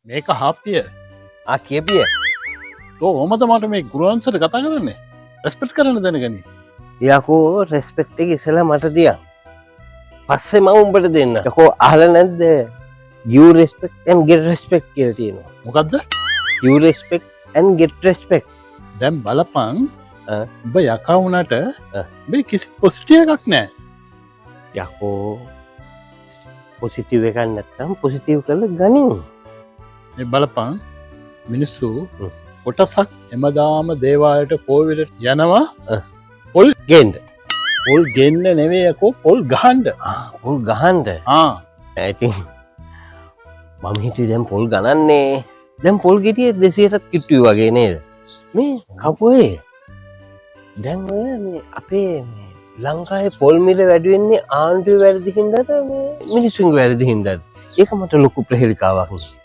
මේක හාපිය කියපිය තෝ ඕමද මට මේ ගුරුවන්සට කතා කරන්නේ රෙස්පෙක්ට් කරන්න දැනගනි යකෝ රෙස්පෙක්ට් එක ඉස්සලා මට දියා පස්සේ මම උඹට දෙන්න යකෝ අහලා නැද්ද you respect and get respect කියලා තියෙනවා මොකද්ද you respect and get respect දැන් බලපන් උඹ යකා වුණාට මේ කිසි පොසිටිව් එකක් නැහැ යකෝ පොසිටිව් එකක් නැත්තම් පොසිටිව් කරලා ගනින් මේ බලපන් මිනිස්සු කොටසක් එමදාම දේවාලයට පොවිලට යනවා පොල් ගෙන්න පොල් ගෙන්න නෙවෙයි යකෝ පොල් ගහන්න පොල් ගහන්න ඉතින් මම හිතුවේ දැන් පොල් ගණන්නේ දැන් පොල් ගෙඩිය 200ටත් කිට්ටුයි වගේ නේද මේ කපුවේ දැන් ඔය මේ අපේ මේ ලංකාවේ පොල් මිල වැඩි වෙන්නේ ආණ්ඩුවේ වැරදි හින්දාද මේ මිනිස්සුන්ගේ වැරදි හින්දාද ඒක මට ලොකු ප්‍රහෙලිකාවක් නේ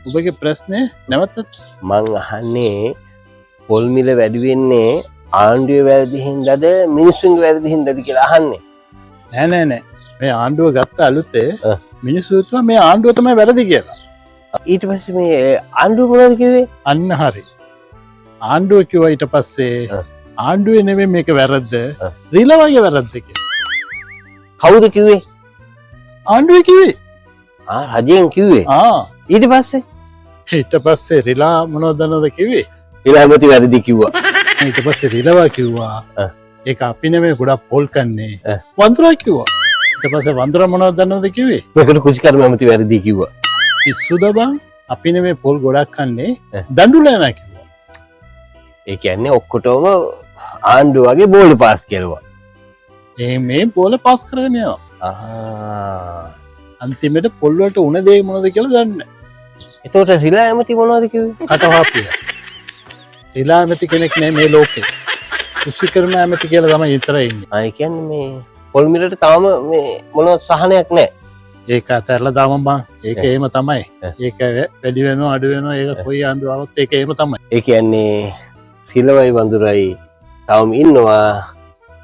ඔබගේ ප්‍රශ්නේ නැවතත් මං අහන්නේ පොල් මිල වැඩි වෙන්නේ ආණ්ඩුවේ වැරදි හින්දාද මිනිස්සුන්ගේ වැරදි හින්දාද කියලා අහන්නේ නෑ මේ ආණ්ඩුව ගත්ත අලුතේ මිනිස්සු හිතුවා මේ ආණ්ඩුව තමයි වැරදි කියලා ඊට පස්සේ මේ ආණ්ඩුව මොනවද කිව්වේ අන්න හරි ආණ්ඩුව කිව්වා ඊට පස්සේ ආණ්ඩුවේ නෙමෙයි මේක වැරද්ද රිලවගේ වැරද්ද කියලා කවුද කිව්වේ ආණ්ඩුවේ කිව්වේ රජයෙන් කිව්වේ ඊට පස්සේ රිලා මොනවද දන්නවද කිව්වේ රිලාමති වැරදි කිව්වා ඊට පස්සේ රිලවා කිව්වා ඒක අපි නෙමෙයි ගොඩක් පොල් කන්නේ වඳුරා කිව්වා ඊට පස්සේ වඳුරා මොනවද දන්නවද කිව්වේ මේකට කුෂිකර්මමති වැරදි කිව්වා පිස්සුද බං අපි නෙමෙයි පොල් ගොඩක් කන්නේ දඬුලා යනවා කිව්වා ඒ කියන්නේ ඔක්කොටම ආණ්ඩුව වගේ බෝල පාස් කෙරුවා මේ බෝල පාස් කරගෙන යනවා අන්තිමට පොල් වලට උණ දේ මොනවද කියලා දන්නේ එතකොට රිලා ඇමති මොනවද කිව්වේ කටවහපිය රිලා ඇමති කෙනෙක් නෑ මේ ලෝකේ කුෂිකර්ම ඇමති කියලා තමයි විතරයි ඉන්නේ ඒ කියන්නේ මේ පොල් මිලට තාම මේ මොනවත් සහනයක් නෑ ඒක අතහැරලා දාමන් බං ඒක එහෙම තමයි ඒක වැඩි වෙනවා අඩු වෙනවා ඒක කොයි ආණ්ඩුව આવත් ඒක එහෙම තමයි ඒ කියන්නේ රිලවයි වඳුරයි තාම ඉන්නවා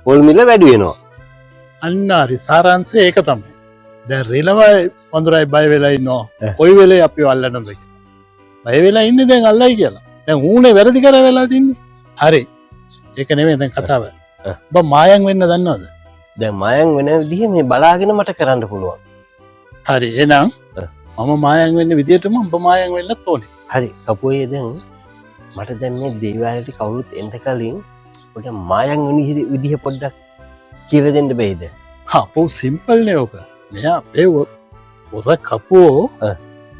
පොල් මිල වැඩි වෙනවා අන්න හරි සාරාංශය ඒක තමයි දැන් රිලවයි වඳුරයි බය වෙලා ඉන්නවා කොයි වෙලේ අපිව අල්ලන්නද කියලා බය වෙලා ඉන්නේ දැන් අල්ලයි කියලා දැන් ඌනේ වැරදි කරලා වෙලා තින්නේ හරි ඒක නෙමෙයි දැන් කතාව ඔබ මායම් වෙන්න දන්නවද දැන් මායම් වෙන විදිහ මේ බලාගෙන මට කරන්න පුළුවන් හරි එහෙනම් මම මායම් වෙන්න විදියටම ඔබ මායම් වෙන්නත් ඕනේ හරි කපුවේ දැන් මට දැන් මේ දේවාලයට කවුරුත් එන්න කලින් ඔබට මායම් වෙන විදිහ පොඩ්ඩක් කියලා දෙන්න බෑද පො සිම්පල් නේ ඔක මෙයා අපේ ඔර කපුවෝ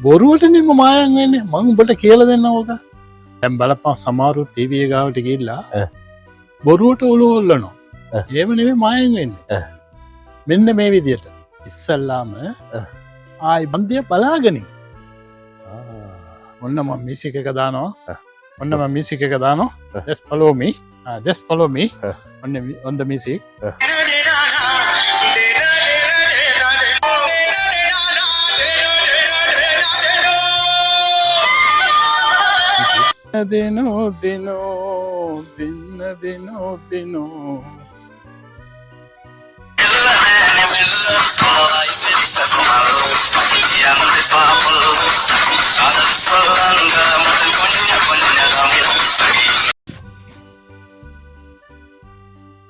බොරුවට නෙම මායම් වෙන්නේ මම උඹට කියලා දෙන්න ඕක දැන් බලපන් සමහරු ටීවී එක ගාවට ගිහිල්ලා බොරුවට ඔලුව හොල්ලනවා එහෙම නෙමෙයි මායම් වෙන්නේ මෙන්න මේ විදියට ඉස්සල්ලාම ආයි බන්දිය බලාගෙන ඔන්න මම මියුසික් එක දානවා just follow me on the music දිනෝ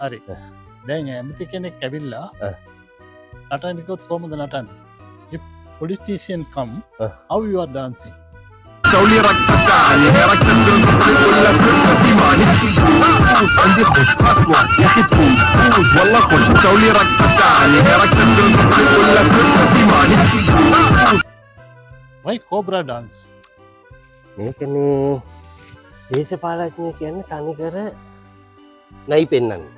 හරි දැන් ඇමති කෙනෙක් ඇවිල්ලා නටන්නකොත් කොහමද නටන්නේ if politician come how you are dancing سولي رقصة عالية رقصة كل سنة في مالي عندي خوش أصلا يا أخي تفوز والله خوش سولي رقصة عالية رقصة كل سنة في مالي why cobra dance මේකනේ දේශපාලඥය කියන්නේ තනිකර නයි පෙන්නන්නේ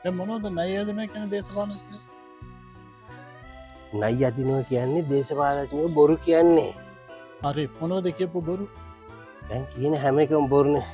දැන් මොනවද ණය යදනවා කියන දේශපාලනඥය නයි යදිනවා කියන්නේ දේශපාලඥයෝ බොරු කියන්නේ හරි මොනවද කියපු බොරු දැන් කියන හැම එකම බොරුනේ